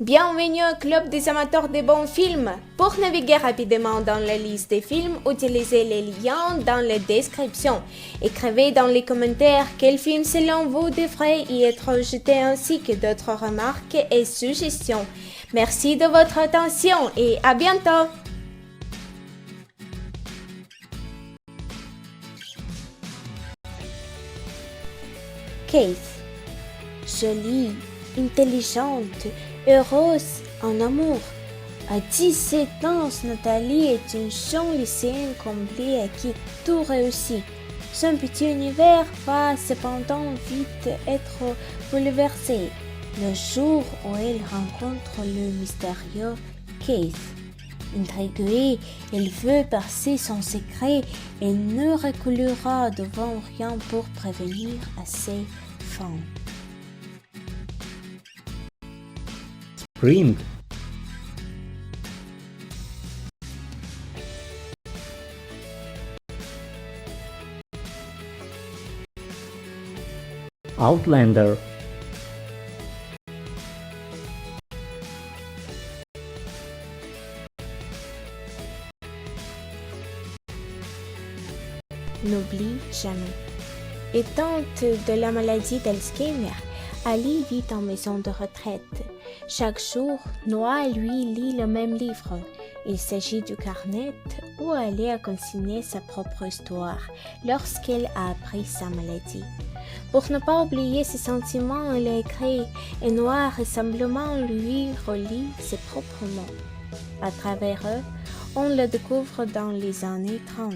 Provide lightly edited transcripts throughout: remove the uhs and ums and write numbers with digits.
Bienvenue au club des amateurs de bons films. Pour naviguer rapidement dans la liste des films, utilisez les liens dans la description. Écrivez dans les commentaires quel film selon vous devrait y être jeté ainsi que d'autres remarques et suggestions. Merci de votre attention et à bientôt. Kate, jolie, intelligente, heureuse en amour. À 17 ans, Nathalie est une jeune lycéenne comblée à qui tout réussit. Son petit univers va cependant vite être bouleversé le jour où elle rencontre le mystérieux Keith. Intriguée, elle veut percer son secret et ne reculera devant rien pour prévenir à ses fins. Spring. Outlander. N'oublie jamais. Éteinte de la maladie d'Alzheimer, Ali vit en maison de retraite. Chaque jour, Noah lui lit le même livre. Il s'agit du carnet où Ali a consigné sa propre histoire lorsqu'elle a appris sa maladie. Pour ne pas oublier ses sentiments, elle a écrit et Noah simplement lui relit ses propres mots. À travers eux, on le découvre dans les années 30,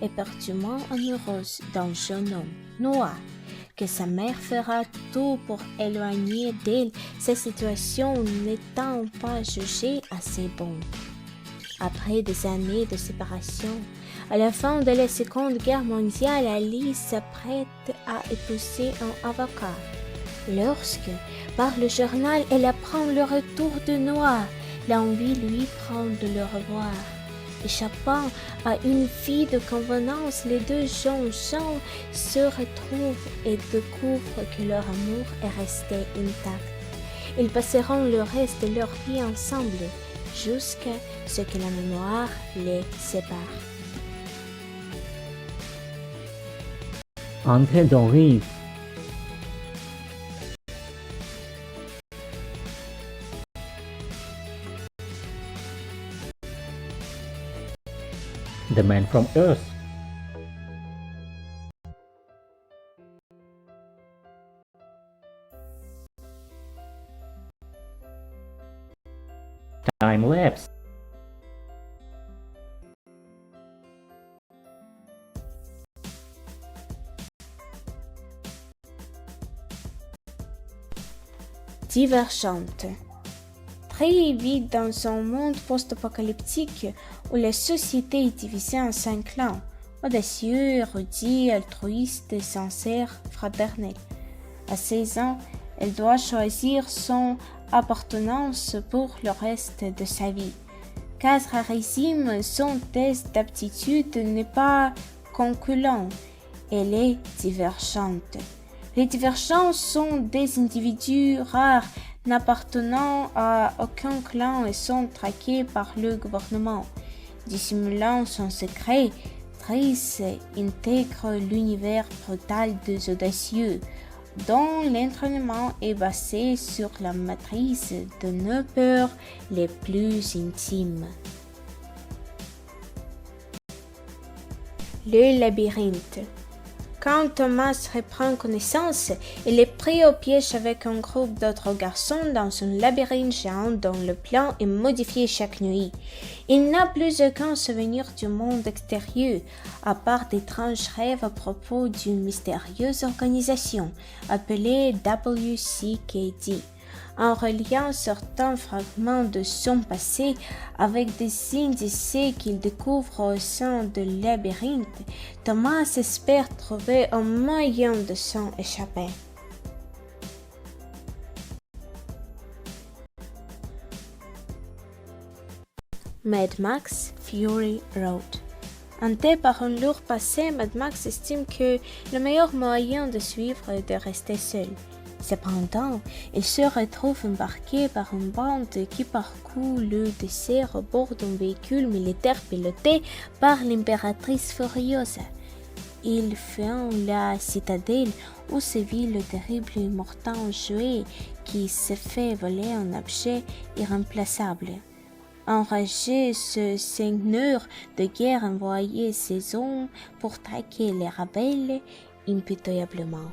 éperdument amoureuse d'un jeune homme, Noah, que sa mère fera tout pour éloigner d'elle, sa situation n'étant pas jugée assez bonne. Après des années de séparation, à la fin de la Seconde Guerre mondiale, Ali s'apprête à épouser un avocat. Lorsque, par le journal, elle apprend le retour de Noah, l'envie lui prend de le revoir. Échappant à une vie de convenance, les deux jeunes gens se retrouvent et découvrent que leur amour est resté intact. Ils passeront le reste de leur vie ensemble, jusqu'à ce que la mémoire les sépare. Until Dawn Reef. The Man from Earth. Time Lapse. Divergente. Trey vit dans un monde post-apocalyptique où la société est divisée en 5 clans, audacieux, érudits, altruistes, sincères, fraternels. À 16 ans, elle doit choisir son appartenance pour le reste de sa vie. 4 régimes, son test d'aptitude n'est pas concluant, elle est divergente. Les divergents sont des individus rares n'appartenant à aucun clan et sont traqués par le gouvernement. Dissimulant son secret, Triss intègre l'univers brutal des audacieux, dont l'entraînement est basé sur la matrice de nos peurs les plus intimes. Le labyrinthe. Quand Thomas reprend connaissance, il est pris au piège avec un groupe d'autres garçons dans un labyrinthe géant dont le plan est modifié chaque nuit. Il n'a plus aucun souvenir du monde extérieur, à part d'étranges rêves à propos d'une mystérieuse organisation appelée WCKD. En reliant certains fragments de son passé avec des indices qu'il découvre au sein du labyrinthe, Thomas espère trouver un moyen de s'en échapper. Mad Max Fury Road. Hanté par un lourd passé, Mad Max estime que le meilleur moyen de suivre est de rester seul. Cependant, il se retrouve embarqué par une bande qui parcourt le désert à bord d'un véhicule militaire piloté par l'impératrice furieuse. Il fuit la citadelle où sévit le terrible et mortel jouet qui se fait voler un objet irremplaçable. Enragé, ce seigneur de guerre envoyait ses hommes pour traquer les rebelles impitoyablement.